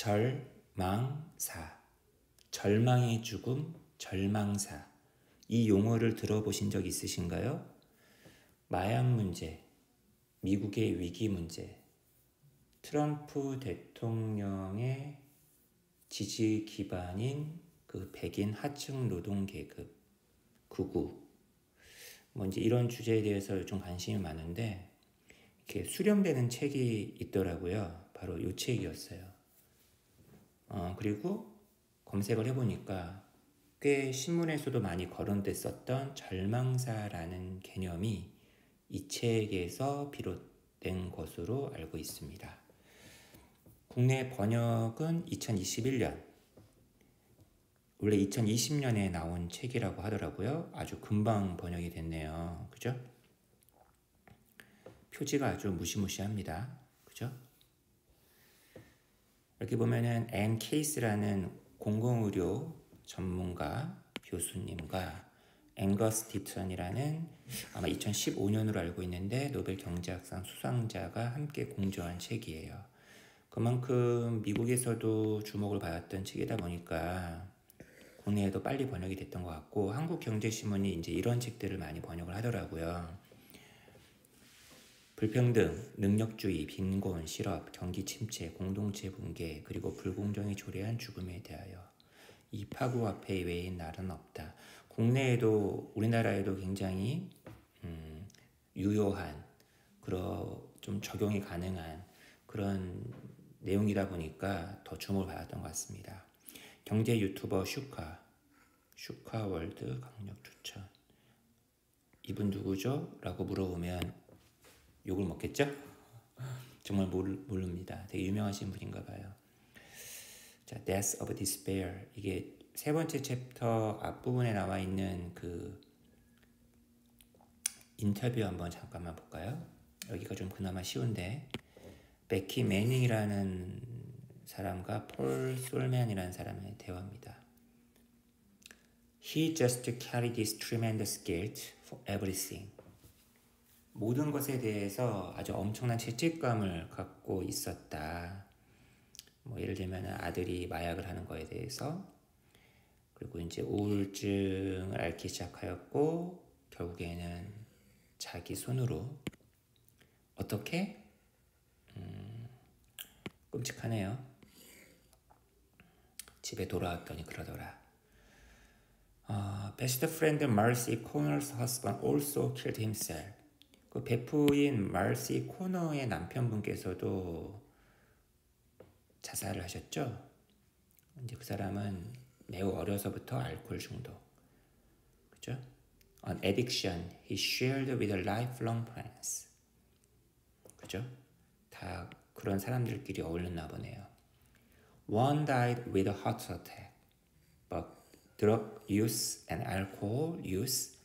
절망사, 절망의 죽음, 절망사. 이 용어를 들어보신 적 있으신가요? 마약 문제, 미국의 위기 문제, 트럼프 대통령의 지지 기반인 그 백인 하층 노동 계급, 극우, 뭐 이제 이런 주제에 대해서 좀 관심이 많은데 이렇게 수렴되는 책이 있더라고요. 바로 이 책이었어요. 그리고 검색을 해보니까 꽤 신문에서도 많이 거론됐었던 절망사라는 개념이 이 책에서 비롯된 것으로 알고 있습니다. 국내 번역은 2021년, 원래 2020년에 나온 책이라고 하더라고요. 아주 금방 번역이 됐네요. 그죠? 표지가 아주 무시무시합니다. 그죠? 여기 보면은 앤 케이스라는 공공의료 전문가 교수님과 앵거스 디턴이라는 아마 2015년으로 알고 있는데 노벨 경제학상 수상자가 함께 공저한 책이에요. 그만큼 미국에서도 주목을 받았던 책이다 보니까 국내에도 빨리 번역이 됐던 것 같고 한국경제신문이 이제 이런 책들을 많이 번역을 하더라고요. 불평등, 능력주의, 빈곤, 실업, 경기 침체, 공동체 붕괴, 그리고 불공정이 초래한 죽음에 대하여 이 파국 앞에 외인 날은 없다. 국내에도 우리나라에도 굉장히 유효한 좀 적용이 가능한 그런 내용이다 보니까 더 주목을 받았던 것 같습니다. 경제 유튜버 슈카월드 강력 추천. 이분 누구죠? 라고 물어보면 욕을 먹겠죠? 정말 모릅니다. 되게 유명하신 분인가 봐요. 자, Death of Despair. 이게 세 번째 챕터 앞부분에 나와 있는 그 인터뷰 한번 잠깐만 볼까요? 여기가 좀 그나마 쉬운데 베키 매닝이라는 사람과 폴 솔맨이라는 사람의 대화입니다. He just carried this tremendous guilt for everything. 모든 것에 대해서 아주 엄청난 죄책감을 갖고 있었다. 뭐 예를 들면 아들이 마약을 하는 거에 대해서, 그리고 이제 우울증을 앓기 시작하였고 결국에는 자기 손으로 어떻게? 끔찍하네요. 집에 돌아왔더니 그러더라. Best friend Marcy Connor's husband also killed himself. 그 베프인 마르시 코너의 남편분께서도 자살을 하셨죠. 이제 그 사람은 매우 어려서부터 알코올 중독, 그죠? An addiction he shared with lifelong friends. 그죠? 다 그런 사람들끼리 어울렸나 보네요. One died with a heart attack, but drug use and alcohol use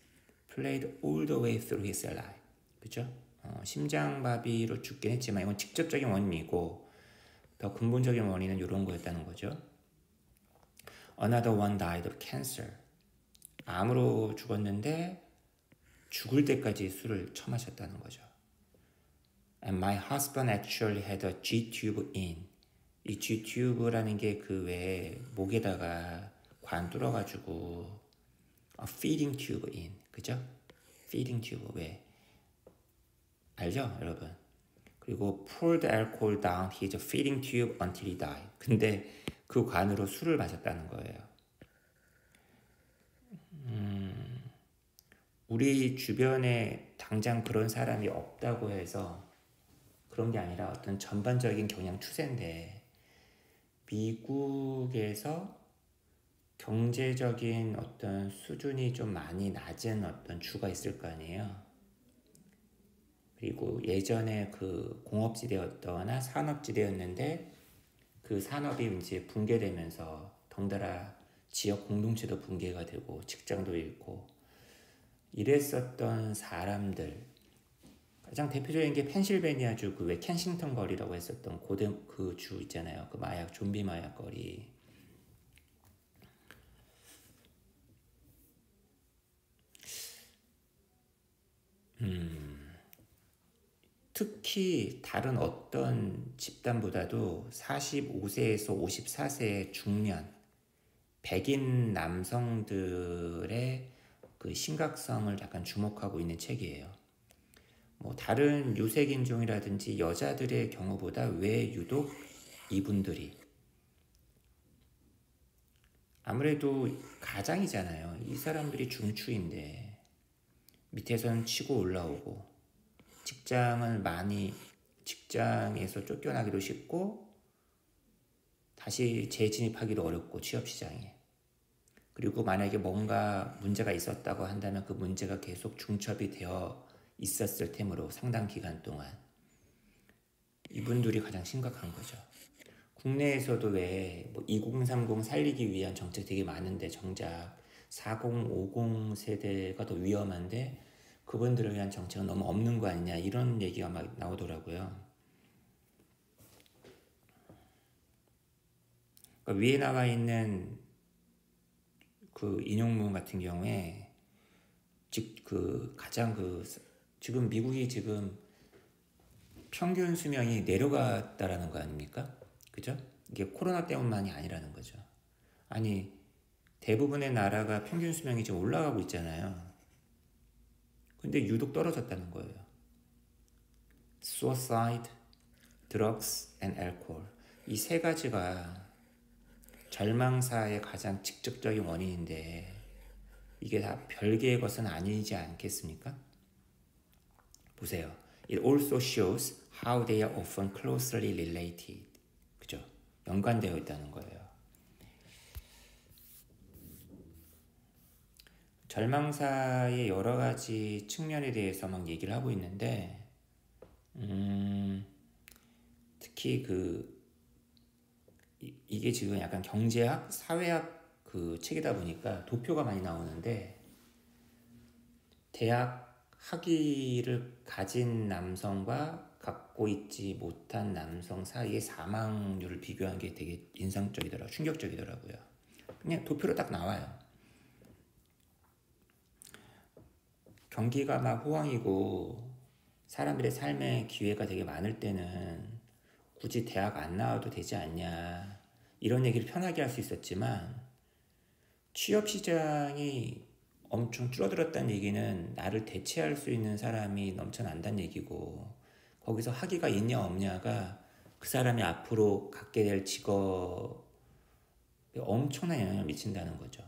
played all the way through his life. 그죠? 심장마비로 죽긴 했지만 이건 직접적인 원인이고 더 근본적인 원인은 이런 거였다는 거죠. Another one died of cancer. 암으로 죽었는데 죽을 때까지 술을 처마셨다는 거죠. And my husband actually had a G-tube in. 이 G-tube라는 게 그 외에 목에다가 관 뚫어가지고 feeding tube in. 그죠? feeding tube 왜? 알죠, 여러분? 그리고 poured alcohol down his feeding tube until he died. 근데 그 관으로 술을 마셨다는 거예요. 우리 주변에 당장 그런 사람이 없다고 해서 그런 게 아니라 어떤 전반적인 경향 추세인데 미국에서 경제적인 어떤 수준이 좀 많이 낮은 어떤 주가 있을 거 아니에요. 그리고 예전에 그 공업지대였거나 산업지대였는데 그 산업이 이제 붕괴되면서 덩달아 지역 공동체도 붕괴가 되고 직장도 잃고 이랬었던 사람들, 가장 대표적인 게 펜실베니아주 그 왜 켄싱턴 거리라고 했었던 그 주 있잖아요. 그 마약, 좀비 마약 거리. 특히 다른 어떤 집단보다도 45세에서 54세 중년 백인 남성들의 그 심각성을 약간 주목하고 있는 책이에요. 뭐 다른 유색 인종이라든지 여자들의 경우보다 왜 유독 이분들이, 아무래도 가장이잖아요. 이 사람들이 중추인데 밑에서는 치고 올라오고 직장에서 쫓겨나기도 쉽고 다시 재진입하기도 어렵고 취업시장에, 그리고 만약에 뭔가 문제가 있었다고 한다면 그 문제가 계속 중첩이 되어 있었을 테므로 상당 기간 동안 이분들이 가장 심각한 거죠. 국내에서도 왜 2030 살리기 위한 정책 되게 많은데 정작 40, 50 세대가 더 위험한데 그분들을 위한 정책은 너무 없는 거 아니냐, 이런 얘기가 막 나오더라고요. 그러니까 위에 나와 있는 그 인용문 같은 경우에 지금 미국이 지금 평균 수명이 내려갔다라는 거 아닙니까? 그죠? 이게 코로나 때문만이 아니라는 거죠. 아니, 대부분의 나라가 평균 수명이 지금 올라가고 있잖아요. 근데 유독 떨어졌다는 거예요. Suicide, drugs and alcohol. 이 세 가지가 절망사의 가장 직접적인 원인인데 이게 다 별개의 것은 아니지 않겠습니까? 보세요. It also shows how they are often closely related. 그죠? 연관되어 있다는 거예요. 절망사의 여러 가지 측면에 대해서 막 얘기를 하고 있는데, 특히 이게 지금 약간 경제학, 사회학 그 책이다 보니까 도표가 많이 나오는데, 대학 학위를 가진 남성과 갖고 있지 못한 남성 사이의 사망률을 비교한 게 되게 인상적이더라고요. 충격적이더라고요. 그냥 도표로 딱 나와요. 경기가 막 호황이고 사람들의 삶의 기회가 되게 많을 때는 굳이 대학 안 나와도 되지 않냐, 이런 얘기를 편하게 할 수 있었지만 취업 시장이 엄청 줄어들었다는 얘기는 나를 대체할 수 있는 사람이 넘쳐난다는 얘기고, 거기서 학위가 있냐 없냐가 그 사람이 앞으로 갖게 될 직업에 엄청난 영향을 미친다는 거죠.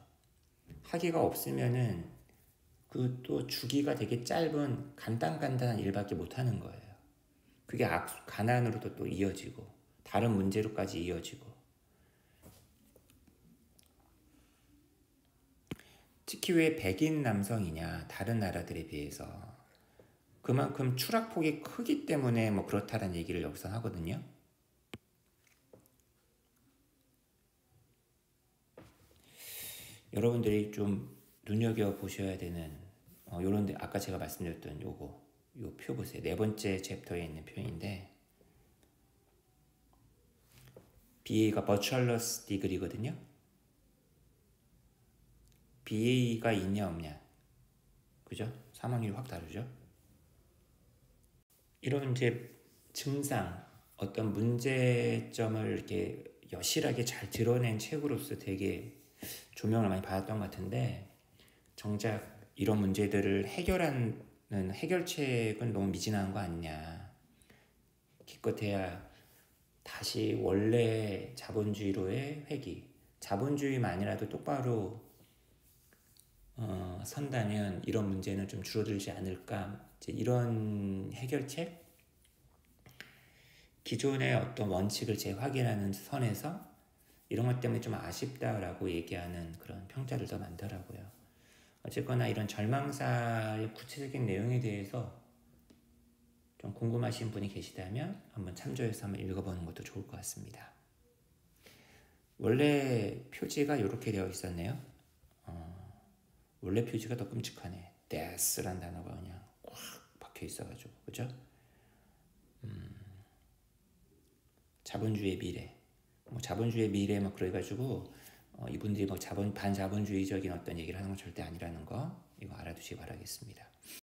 학위가 없으면은 그 또 주기가 되게 짧은 간단한 일밖에 못하는 거예요. 그게 가난으로도 또 이어지고 다른 문제로까지 이어지고, 특히 왜 백인 남성이냐, 다른 나라들에 비해서 그만큼 추락폭이 크기 때문에 뭐 그렇다는 얘기를 여기서 하거든요. 여러분들이 좀 눈여겨보셔야 되는 요런데, 아까 제가 말씀드렸던 요 표 보세요. 네 번째 챕터에 있는 표인데, BA가 버첼러스 디그리거든요. BA가 있냐 없냐, 그죠? 사망률이 확 다르죠. 이런 이제 증상, 어떤 문제점을 이렇게 여실하게 잘 드러낸 책으로서 되게 조명을 많이 받았던 것 같은데, 정작 이런 문제들을 해결하는 해결책은 너무 미진한 거 아니냐. 기껏해야 다시 원래 자본주의로의 회귀, 자본주의만이라도 똑바로 선다면 이런 문제는 좀 줄어들지 않을까. 이제 이런 해결책, 기존의 어떤 원칙을 재확인하는 선에서 이런 것 때문에 좀 아쉽다라고 얘기하는 그런 평자들도 많더라고요. 어쨌거나 이런 절망사의 구체적인 내용에 대해서 좀 궁금하신 분이 계시다면 한번 참조해서 한번 읽어보는 것도 좋을 것 같습니다. 원래 표지가 이렇게 되어 있었네요. 원래 표지가 더 끔찍하네. death란 단어가 그냥 꽉 박혀 있어가지고, 그죠? 자본주의 미래, 자본주의 미래 그래가지고 이분들이 반자본주의적인 어떤 얘기를 하는 건 절대 아니라는 거, 이거 알아두시기 바라겠습니다.